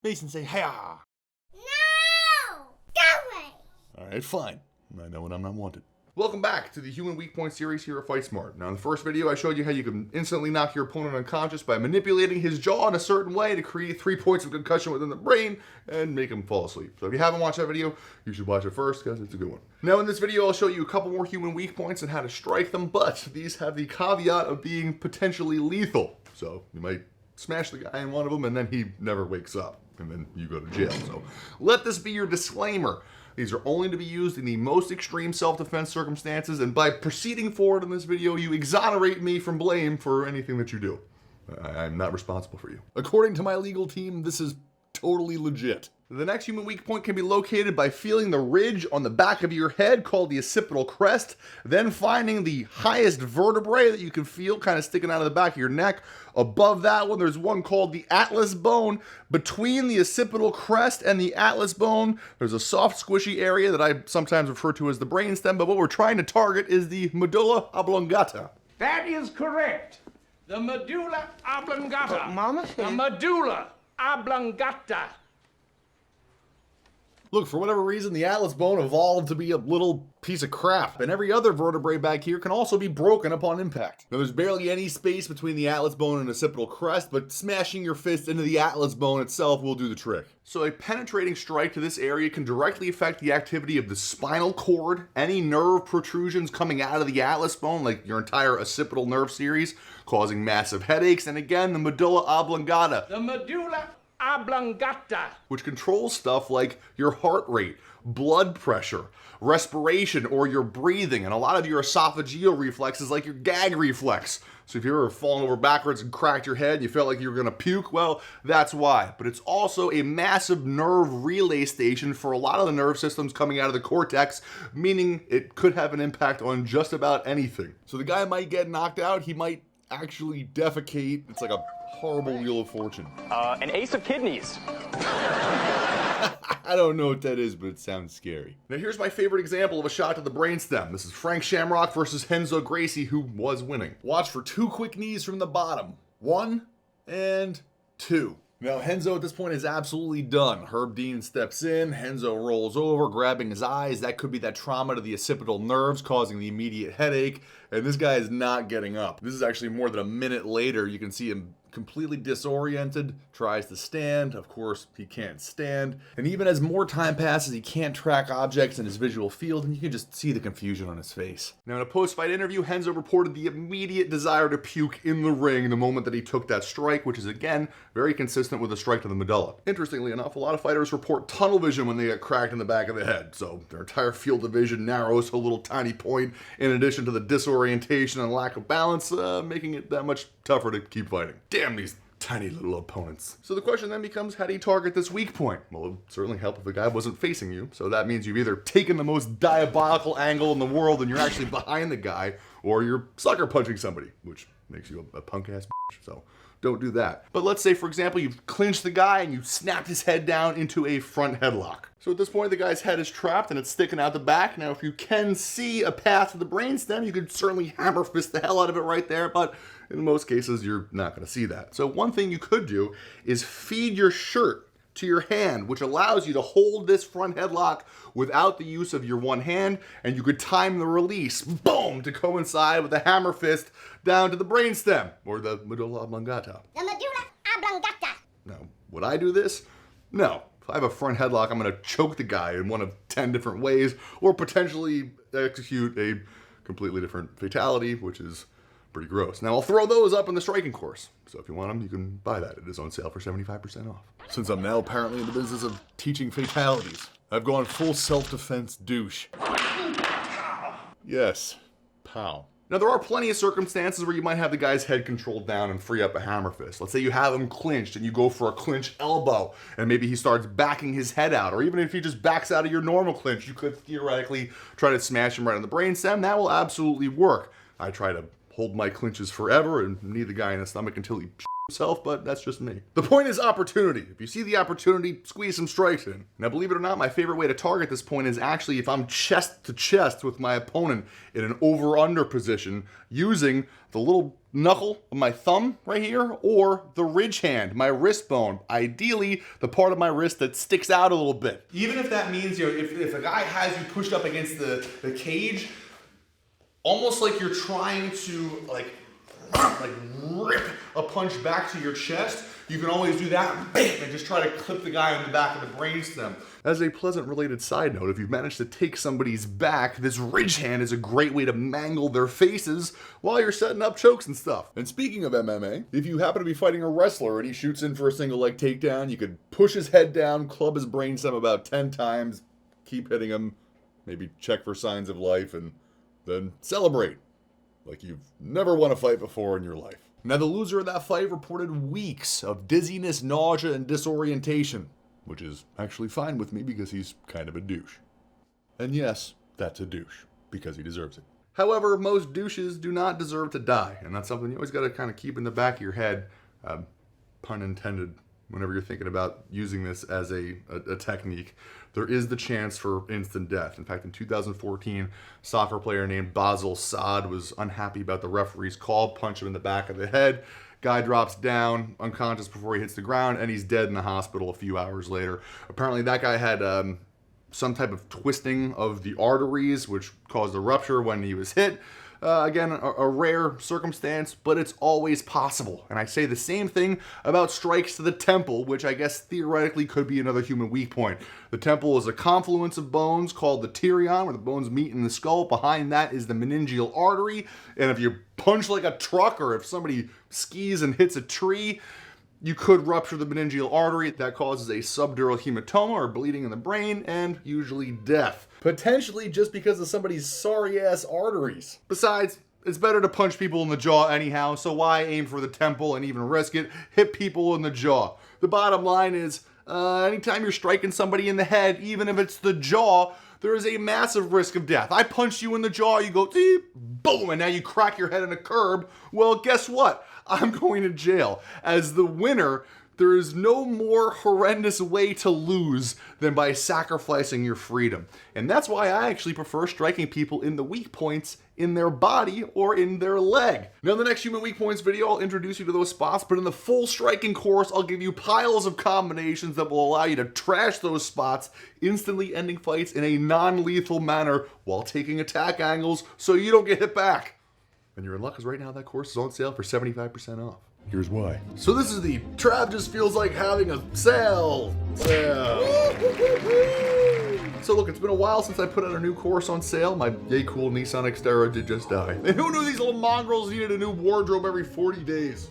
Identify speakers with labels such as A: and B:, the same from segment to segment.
A: face and say, "Hiya!"
B: No! Go away!
A: Alright, fine. I know when I'm not wanted.
C: Welcome back to the Human Weak Point series here at Fight Smart. Now in the first video I showed you how you can instantly knock your opponent unconscious by manipulating his jaw in a certain way to create 3 points of concussion within the brain and make him fall asleep. So if you haven't watched that video, you should watch it first because it's a good one. Now in this video I'll show you a couple more human weak points and how to strike them, but these have the caveat of being potentially lethal. So you might smash the guy in one of them and then he never wakes up and then you go to jail. So let this be your disclaimer. These are only to be used in the most extreme self-defense circumstances, and by proceeding forward in this video, you exonerate me from blame for anything that you do. I'm not responsible for you.
A: According to my legal team, this is totally legit.
C: The next human weak point can be located by feeling the ridge on the back of your head called the occipital crest, then finding the highest vertebrae that you can feel kind of sticking out of the back of your neck. Above that one, there's one called the atlas bone. Between the occipital crest and the atlas bone, there's a soft, squishy area that I sometimes refer to as the brainstem, but what we're trying to target is the medulla oblongata.
D: That is correct. The medulla oblongata.
E: But Mama said...
D: The medulla oblongata.
A: Look, for whatever reason, the atlas bone evolved to be a little piece of crap, and every other vertebrae back here can also be broken upon impact. Now, there's barely any space between the atlas bone and occipital crest, but smashing your fist into the atlas bone itself will do the trick.
C: So a penetrating strike to this area can directly affect the activity of the spinal cord, any nerve protrusions coming out of the atlas bone, like your entire occipital nerve series, causing massive headaches, and again, the medulla oblongata.
D: The medulla oblongata.
C: Which controls stuff like your heart rate, blood pressure, respiration, or your breathing, and a lot of your esophageal reflexes like your gag reflex. So if you've ever fallen over backwards and cracked your head and you felt like you were gonna puke, well, that's why. But it's also a massive nerve relay station for a lot of the nerve systems coming out of the cortex, meaning it could have an impact on just about anything.
A: So the guy might get knocked out, he might actually defecate. It's like a horrible wheel of fortune.
F: An ace of kidneys.
A: I don't know what that is, but it sounds scary.
C: Now here's my favorite example of a shot to the brainstem. This is Frank Shamrock versus Renzo Gracie, who was winning.
A: Watch for 2 quick knees from the bottom. 1 and 2. Now, Renzo at this point is absolutely done. Herb Dean steps in, Renzo rolls over, grabbing his eyes. That could be that trauma to the occipital nerves causing the immediate headache, and this guy is not getting up. This is actually more than a minute later. You can see him completely disoriented, tries to stand. Of course, he can't stand. And even as more time passes, he can't track objects in his visual field, and you can just see the confusion on his face.
C: Now, in a post-fight interview, Renzo reported the immediate desire to puke in the ring the moment that he took that strike, which is, again, very consistent with a strike to the medulla. Interestingly enough, a lot of fighters report tunnel vision when they get cracked in the back of the head, so their entire field of vision narrows to a little tiny point, in addition to the disorientation and lack of balance, making it that much tougher to keep fighting. Damn these tiny little opponents. So the question then becomes, how do you target this weak point? Well, it would certainly help if the guy wasn't facing you, so that means you've either taken the most diabolical angle in the world and you're actually behind the guy, or you're sucker punching somebody, which makes you a punk ass bitch, so don't do that. But let's say, for example, you've clinched the guy and you snapped his head down into a front headlock. So at this point, the guy's head is trapped and it's sticking out the back. Now, if you can see a path to the brainstem, you could certainly hammer fist the hell out of it right there, but in most cases, you're not gonna see that. So one thing you could do is feed your shirt to your hand, which allows you to hold this front headlock without the use of your one hand, and you could time the release, boom, to coincide with the hammer fist down to the brainstem, or the medulla oblongata.
B: The medulla oblongata.
C: Now, would I do this? No. If I have a front headlock, I'm gonna choke the guy in one of 10 different ways, or potentially execute a completely different fatality, which is pretty gross. Now, I'll throw those up in the striking course. So if you want them, you can buy that. It is on sale for 75% off.
A: Since I'm now apparently in the business of teaching fatalities, I've gone full self-defense douche. Yes, pow.
C: Now, there are plenty of circumstances where you might have the guy's head controlled down and free up a hammer fist. Let's say you have him clinched and you go for a clinch elbow, and maybe he starts backing his head out, or even if he just backs out of your normal clinch, you could theoretically try to smash him right on the brainstem. That will absolutely work. I try to hold my clinches forever and knee the guy in the stomach until he himself, but that's just me. The point is opportunity. If you see the opportunity, squeeze some strikes in. Now, believe it or not, my favorite way to target this point is actually if I'm chest to chest with my opponent in an over-under position using the little knuckle of my thumb right here or the ridge hand, my wrist bone. Ideally, the part of my wrist that sticks out a little bit. Even if that means, if a guy has you pushed up against the cage, almost like you're trying to like rip a punch back to your chest, you can always do that, bam, and just try to clip the guy in the back of the brainstem. As a pleasant related side note, if you've managed to take somebody's back, this ridge hand is a great way to mangle their faces while you're setting up chokes and stuff.
A: And speaking of MMA, if you happen to be fighting a wrestler and he shoots in for a single leg takedown, you could push his head down, club his brainstem about 10 times, keep hitting him, maybe check for signs of life, and then celebrate like you've never won a fight before in your life. Now, the loser of that fight reported weeks of dizziness, nausea, and disorientation, which is actually fine with me because he's kind of a douche. And yes, that's a douche, because he deserves it.
C: However, most douches do not deserve to die, and that's something you always got to kind of keep in the back of your head, pun intended, whenever you're thinking about using this as a technique. There is the chance for instant death. In fact, in 2014, soccer player named Basel Saad was unhappy about the referee's call, punched him in the back of the head. Guy drops down, unconscious before he hits the ground, and he's dead in the hospital a few hours later. Apparently, that guy had some type of twisting of the arteries, which caused a rupture when he was hit. Again, a rare circumstance, but it's always possible. And I say the same thing about strikes to the temple, which I guess theoretically could be another human weak point. The temple is a confluence of bones called the pterion, where the bones meet in the skull. Behind that is the meningeal artery. And if you punch like a truck, or if somebody skis and hits a tree, you could rupture the meningeal artery. That causes a subdural hematoma or bleeding in the brain, and usually death.
A: Potentially just because of somebody's sorry-ass arteries.
C: Besides, it's better to punch people in the jaw anyhow, so why aim for the temple and even risk it? Hit people in the jaw. The bottom line is, anytime you're striking somebody in the head, even if it's the jaw, there is a massive risk of death. I punch you in the jaw, you go, deep, boom, and now you crack your head in a curb. Well, guess what? I'm going to jail. As the winner, there is no more horrendous way to lose than by sacrificing your freedom. And that's why I actually prefer striking people in the weak points in their body or in their leg. Now, in the next Human Weak Points video, I'll introduce you to those spots, but in the full striking course, I'll give you piles of combinations that will allow you to trash those spots, instantly ending fights in a non-lethal manner while taking attack angles so you don't get hit back. And you're in luck, because right now that course is on sale for 75% off.
A: Here's why.
C: So this is the Trav just feels like having a sale. So look, it's been a while since I put out a new course on sale. My yay cool Nissan Xterra did just die. And who knew these little mongrels needed a new wardrobe every 40 days?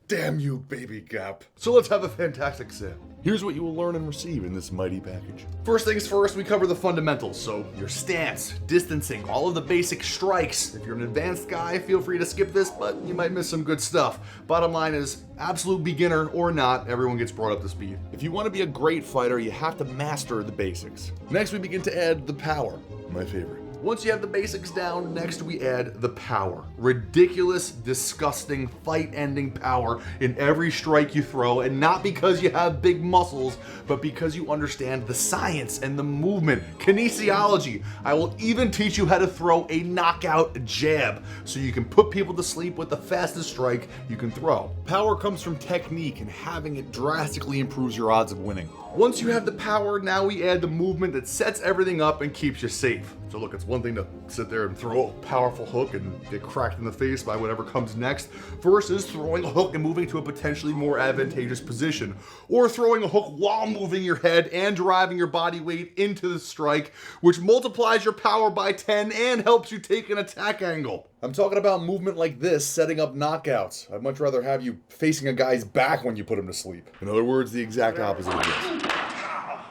A: Damn you, baby Gap.
C: So let's have a fantastic sale.
A: Here's what you will learn and receive in this mighty package.
C: First things first, we cover the fundamentals. So your stance, distancing, all of the basic strikes. If you're an advanced guy, feel free to skip this, but you might miss some good stuff. Bottom line is, absolute beginner or not, everyone gets brought up to speed.
A: If you want to be a great fighter, you have to master the basics. Next, we begin to add the power, my favorite.
C: Once you have the basics down, next we add the power. Ridiculous, disgusting, fight-ending power in every strike you throw, and not because you have big muscles, but because you understand the science and the movement, kinesiology. I will even teach you how to throw a knockout jab, so you can put people to sleep with the fastest strike you can throw.
A: Power comes from technique, and having it drastically improves your odds of winning.
C: Once you have the power, now we add the movement that sets everything up and keeps you safe. So look, it's one thing to sit there and throw a powerful hook and get cracked in the face by whatever comes next, versus throwing a hook and moving to a potentially more advantageous position. Or throwing a hook while moving your head and driving your body weight into the strike, which multiplies your power by 10 and helps you take an attack angle.
A: I'm talking about movement like this, setting up knockouts. I'd much rather have you facing a guy's back when you put him to sleep. In other words, the exact opposite of this.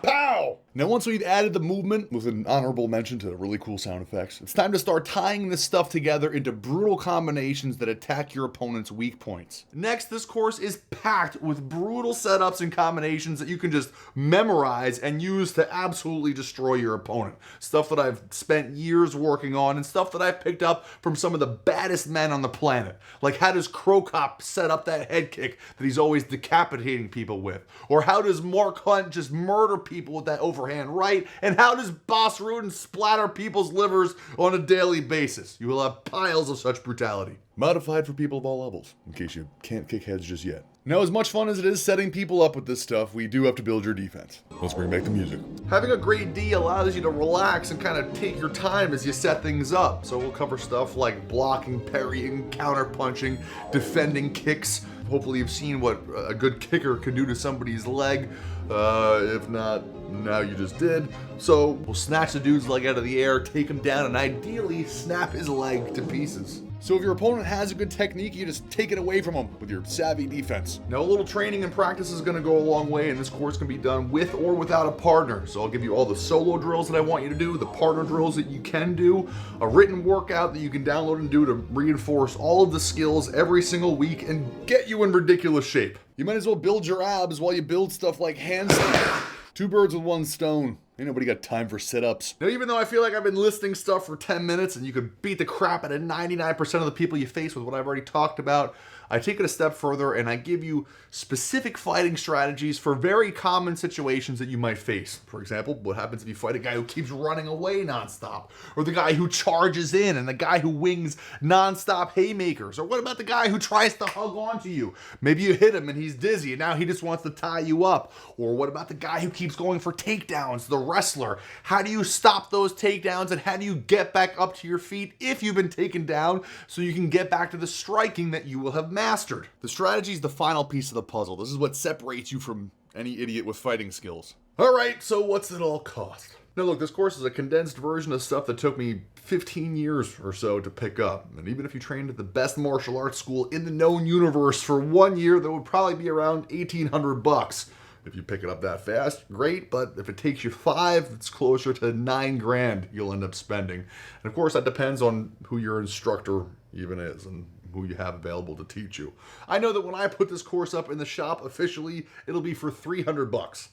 A: Pow! Now once we've added the movement, with an honorable mention to really cool sound effects, it's time to start tying this stuff together into brutal combinations that attack your opponent's weak points. Next, this course is packed with brutal setups and combinations that you can just memorize and use to absolutely destroy your opponent. Stuff that I've spent years working on and stuff that I've picked up from some of the baddest men on the planet. Like how does Crocop set up that head kick that he's always decapitating people with? Or how does Mark Hunt just murder people with that overhand right? And how does Boss Rudin splatter people's livers on a daily basis? You will have piles of such brutality. Modified for people of all levels, in case you can't kick heads just yet. Now, as much fun as it is setting people up with this stuff, we do have to build your defense. Let's bring back the music. Having a great D allows you to relax and kind of take your time as you set things up. So we'll cover stuff like blocking, parrying, counter-punching, defending kicks. Hopefully you've seen what a good kicker can do to somebody's leg. If not, now you just did. So we'll snatch the dude's leg out of the air, take him down, and ideally snap his leg to pieces. So if your opponent has a good technique, you just take it away from them with your savvy defense. Now a little training and practice is going to go a long way, and this course can be done with or without a partner. So I'll give you all the solo drills that I want you to do, the partner drills that you can do, a written workout that you can download and do to reinforce all of the skills every single week and get you in ridiculous shape. You might as well build your abs while you build stuff like handstands. Two birds with one stone. Ain't nobody got time for sit-ups. Now, even though I feel like I've been listing stuff for 10 minutes and you could beat the crap out of 99% of the people you face with what I've already talked about, I take it a step further and I give you specific fighting strategies for very common situations that you might face. For example, what happens if you fight a guy who keeps running away nonstop? Or the guy who charges in and the guy who wings nonstop haymakers? Or what about the guy who tries to hug onto you? Maybe you hit him and he's dizzy and now he just wants to tie you up. Or what about the guy who keeps going for takedowns, the wrestler? How do you stop those takedowns and how do you get back up to your feet if you've been taken down so you can get back to the striking that you will have mastered? The strategy is the final piece of the puzzle. This is what separates you from any idiot with fighting skills. All right, so what's it all cost? Now look, this course is a condensed version of stuff that took me 15 years or so to pick up. And even if you trained at the best martial arts school in the known universe for 1 year, that would probably be around $1,800. If you pick it up that fast, great, but if it takes you 5, it's closer to $9,000 you'll end up spending. And of course, that depends on who your instructor even is and who you have available to teach you. I know that when I put this course up in the shop officially, it'll be for $300.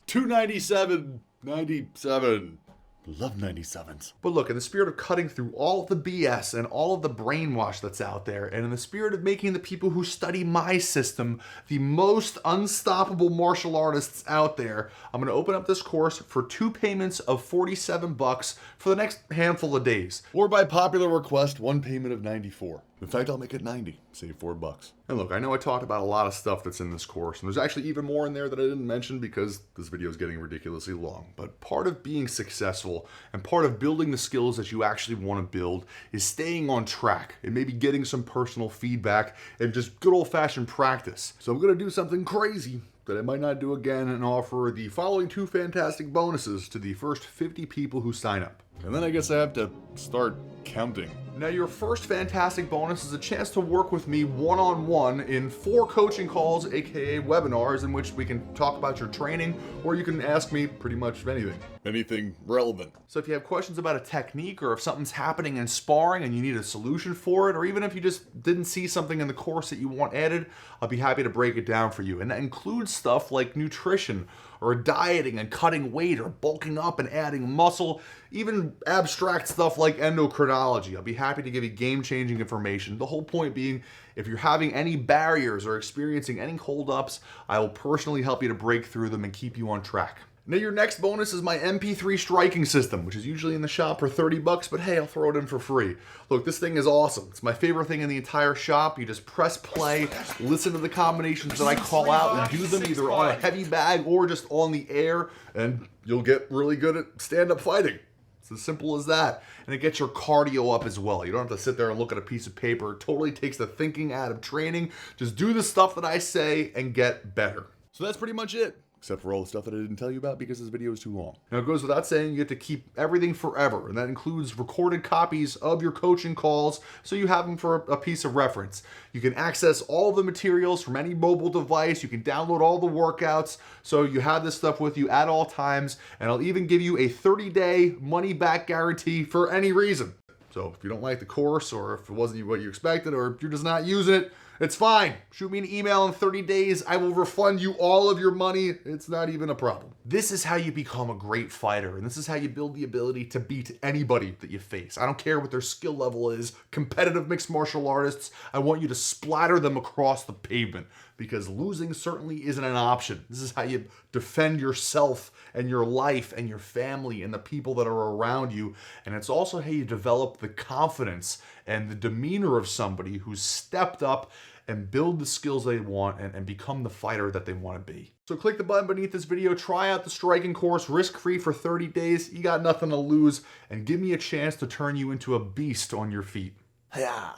A: $297.97. Love 97s. But look, in the spirit of cutting through all of the BS and all of the brainwash that's out there, and in the spirit of making the people who study my system the most unstoppable martial artists out there, I'm going to open up this course for 2 payments of $47 for the next handful of days. Or by popular request, 1 payment of $94. In fact, I'll make it 90, save $4. And look, I know I talked about a lot of stuff that's in this course, and there's actually even more in there that I didn't mention because this video is getting ridiculously long. But part of being successful and part of building the skills that you actually want to build is staying on track and maybe getting some personal feedback and just good old-fashioned practice. So I'm going to do something crazy that I might not do again and offer the following 2 fantastic bonuses to the first 50 people who sign up. And then I guess I have to start counting. Now your first fantastic bonus is a chance to work with me one-on-one in 4 coaching calls, aka webinars, in which we can talk about your training, or you can ask me pretty much anything. Anything relevant. So if you have questions about a technique, or if something's happening in sparring and you need a solution for it, or even if you just didn't see something in the course that you want added, I'll be happy to break it down for you. And that includes stuff like nutrition, or dieting and cutting weight, or bulking up and adding muscle, even abstract stuff like endocrinology. I'll be happy to give you game-changing information. The whole point being, if you're having any barriers or experiencing any holdups, I will personally help you to break through them and keep you on track. Now your next bonus is my MP3 striking system, which is usually in the shop for $30, but hey, I'll throw it in for free. Look, this thing is awesome. It's my favorite thing in the entire shop. You just press play, listen to the combinations that I call out, and do them either on a heavy bag or just on the air, and you'll get really good at stand-up fighting. It's as simple as that. And it gets your cardio up as well. You don't have to sit there and look at a piece of paper. It totally takes the thinking out of training. Just do the stuff that I say and get better. So that's pretty much it.
C: Except for all the stuff that I didn't tell you about because this video is too long. Now, it goes without saying you get to keep everything forever, and that includes recorded copies of your coaching calls so you have them for a piece of reference. You can access all the materials from any mobile device. You can download all the workouts so you have this stuff with you at all times, and I'll even give you a 30-day money-back guarantee for any reason. So if you don't like the course, or if it wasn't what you expected, or if you're just not using it, it's fine. Shoot me an email in 30 days. I will refund you all of your money. It's not even a problem. This is how you become a great fighter, and this is how you build the ability to beat anybody that you face. I don't care what their skill level is. Competitive mixed martial artists, I want you to splatter them across the pavement, because losing certainly isn't an option. This is how you defend yourself and your life and your family and the people that are around you. And it's also how you develop the confidence and the demeanor of somebody who's stepped up and build the skills they want and become the fighter that they want to be. So click the button beneath this video, try out the striking course, risk-free for 30 days. You got nothing to lose, and give me a chance to turn you into a beast on your feet. Yeah.